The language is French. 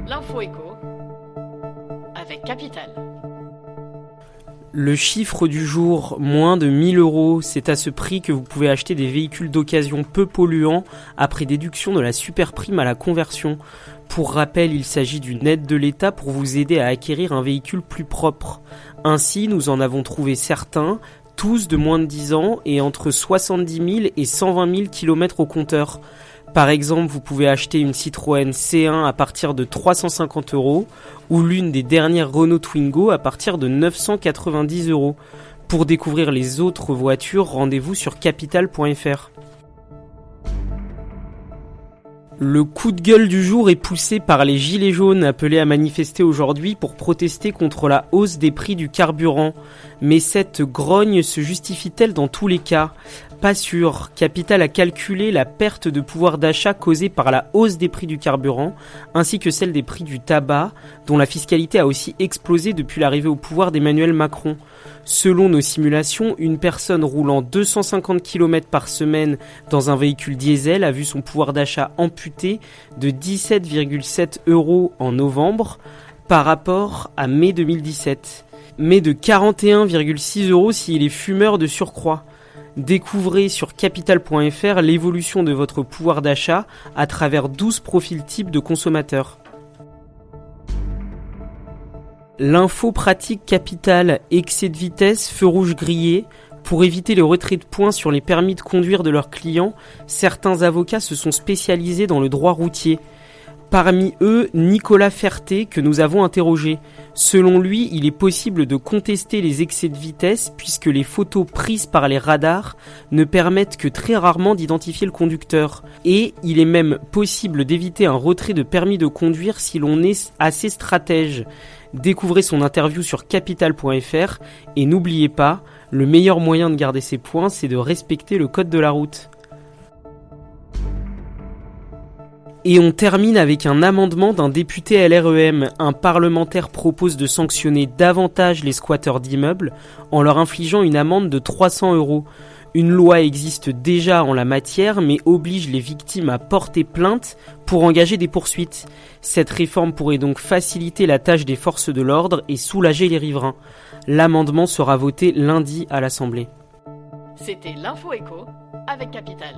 L'info éco avec Capital. Le chiffre du jour, moins de 1 000 €, c'est à ce prix que vous pouvez acheter des véhicules d'occasion peu polluants après déduction de la superprime à la conversion. Pour rappel, il s'agit d'une aide de l'État pour vous aider à acquérir un véhicule plus propre. Ainsi, nous en avons trouvé certains, tous de moins de 10 ans et entre 70 000 et 120 000 km au compteur. Par exemple, vous pouvez acheter une Citroën C1 à partir de 350 € ou l'une des dernières Renault Twingo à partir de 990 €. Pour découvrir les autres voitures, rendez-vous sur capital.fr. Le coup de gueule du jour est poussé par les gilets jaunes appelés à manifester aujourd'hui pour protester contre la hausse des prix du carburant. Mais cette grogne se justifie-t-elle dans tous les cas ? Pas sûr. Capital a calculé la perte de pouvoir d'achat causée par la hausse des prix du carburant, ainsi que celle des prix du tabac, dont la fiscalité a aussi explosé depuis l'arrivée au pouvoir d'Emmanuel Macron. Selon nos simulations, une personne roulant 250 km par semaine dans un véhicule diesel a vu son pouvoir d'achat amputé de 17,7 € en novembre par rapport à mai 2017, mais de 41,6 € s'il est fumeur de surcroît. Découvrez sur capital.fr l'évolution de votre pouvoir d'achat à travers 12 profils types de consommateurs. L'info pratique Capital, excès de vitesse, feu rouge grillé. Pour éviter le retrait de points sur les permis de conduire de leurs clients, certains avocats se sont spécialisés dans le droit routier. Parmi eux, Nicolas Ferté, que nous avons interrogé. Selon lui, il est possible de contester les excès de vitesse puisque les photos prises par les radars ne permettent que très rarement d'identifier le conducteur. Et il est même possible d'éviter un retrait de permis de conduire si l'on est assez stratège. Découvrez son interview sur capital.fr et n'oubliez pas, le meilleur moyen de garder ses points, c'est de respecter le code de la route. Et on termine avec un amendement d'un député LREM. Un parlementaire propose de sanctionner davantage les squatteurs d'immeubles en leur infligeant une amende de 300 €. Une loi existe déjà en la matière, mais oblige les victimes à porter plainte pour engager des poursuites. Cette réforme pourrait donc faciliter la tâche des forces de l'ordre et soulager les riverains. L'amendement sera voté lundi à l'Assemblée. C'était l'info éco avec Capital.